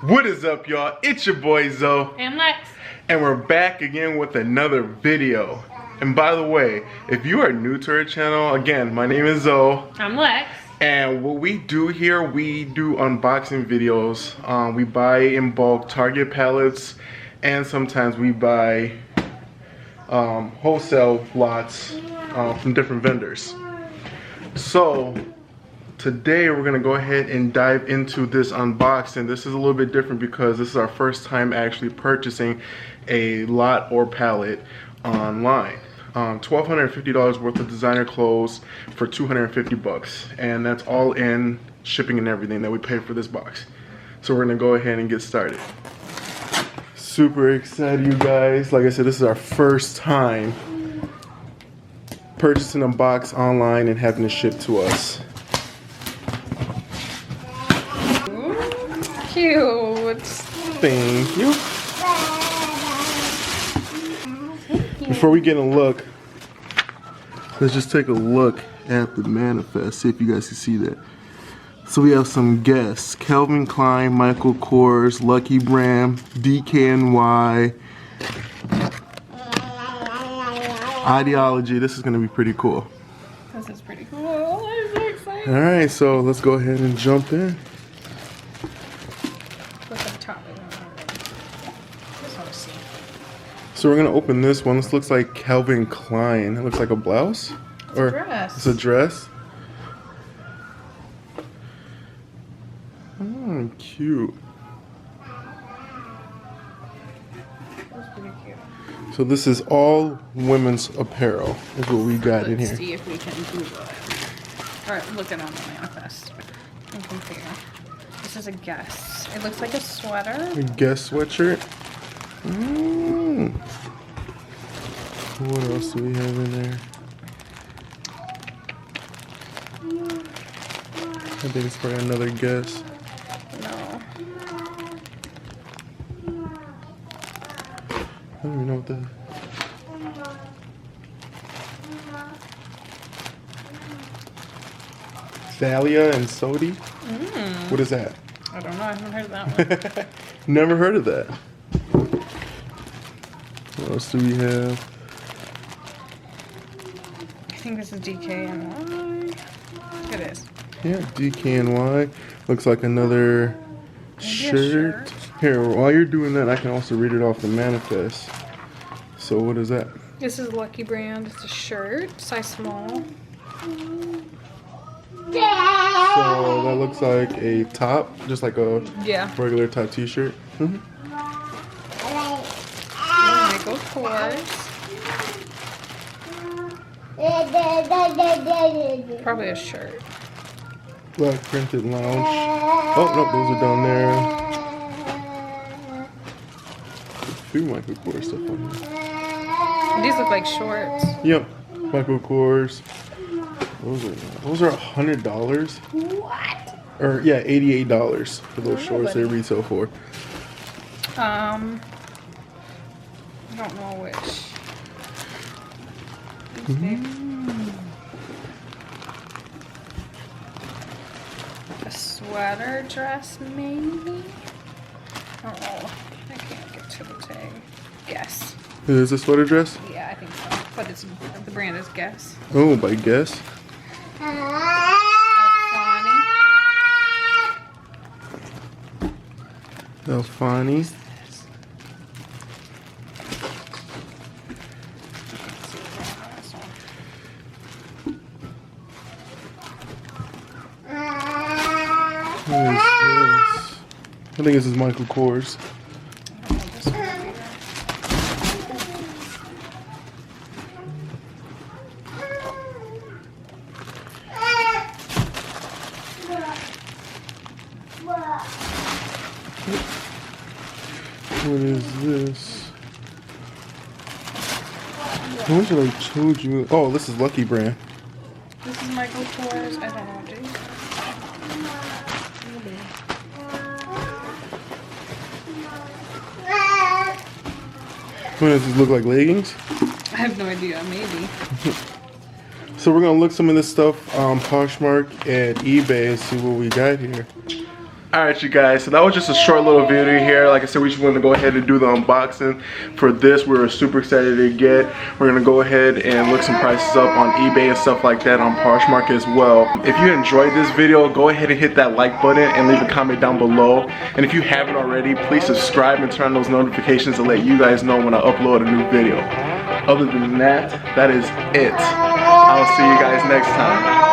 What is up, y'all? It's your boy Zo and Lex, and we're back again with another video. And by the way, if you are new to our channel, again, my name is Zo. I'm Lex. And what we do here, we do unboxing videos. We buy in bulk Target pallets, and sometimes we buy wholesale lots from different vendors. So today we're gonna go ahead and dive into this unboxing. This is a little bit different because this is our first time actually purchasing a lot or pallet online. $1,250 worth of designer clothes for 250 bucks, and that's all in shipping and everything that we paid for this box. So we're gonna go ahead and get started. Super excited, you guys. Like I said, this is our first time purchasing a box online and having it shipped to us. Cute. Thank you. Before we get a look, let's just take a look at the manifest, see if you guys can see that. So we have some guests: Calvin Klein, Michael Kors, Lucky Brand, DKNY, Ideology. This is gonna be pretty cool. This is pretty cool. I'm so excited. Alright, so let's go ahead and jump in. What's up top? Just want to see. So we're gonna open this one. This looks like Calvin Klein. It looks like a blouse? Or a dress. It's a dress? Oh, cute. That's pretty cute. So this is all women's apparel is what we got in Let's here. see if we can Google it. Alright, look at on the manifest and compare. This is a guess. It looks like a sweater. A Guess sweatshirt. What else do we have in there? I think it's probably another Guess. No. I don't even know what that is. Thalia and Sodi? What is that? I don't know. I haven't heard of that one. Never heard of that. What else do we have? I think this is DKNY. It is. Yeah, DKNY. Looks like another shirt. Here, while you're doing that, I can also read it off the manifest. So what is that? This is Lucky Brand. It's a shirt, size small. So that looks like a top, just like a regular top t-shirt. Michael Kors. Probably a shirt. Black printed lounge. Oh, no, those are down there. A few Michael Kors stuff on here. These look like shorts. Yep, Michael Kors. Those are $100. What? Or yeah, $88 for those shorts they retail for. I don't know which. A sweater dress, maybe? I don't know. I can't get to the tag. Guess. Is this a sweater dress? Yeah, I think so. But it's the brand is Guess. Oh, by Guess. Alfani. What is this? I think this is Michael Kors. What is this? I wish I told you. Oh, this is Lucky Brand. This is Michael Kors. I don't know, dude. What does this look like? Leggings? I have no idea. Maybe. So we're gonna look some of this stuff on Poshmark and eBay and see what we got here. Alright you guys, so that was just a short little video here. Like I said, we just wanted to go ahead and do the unboxing for this. We were super excited to get. We're going to go ahead and look some prices up on eBay and stuff like that, on Poshmark as well. If you enjoyed this video, go ahead and hit that like button and leave a comment down below. And if you haven't already, please subscribe and turn on those notifications to let you guys know when I upload a new video. Other than that, that is it. I'll see you guys next time.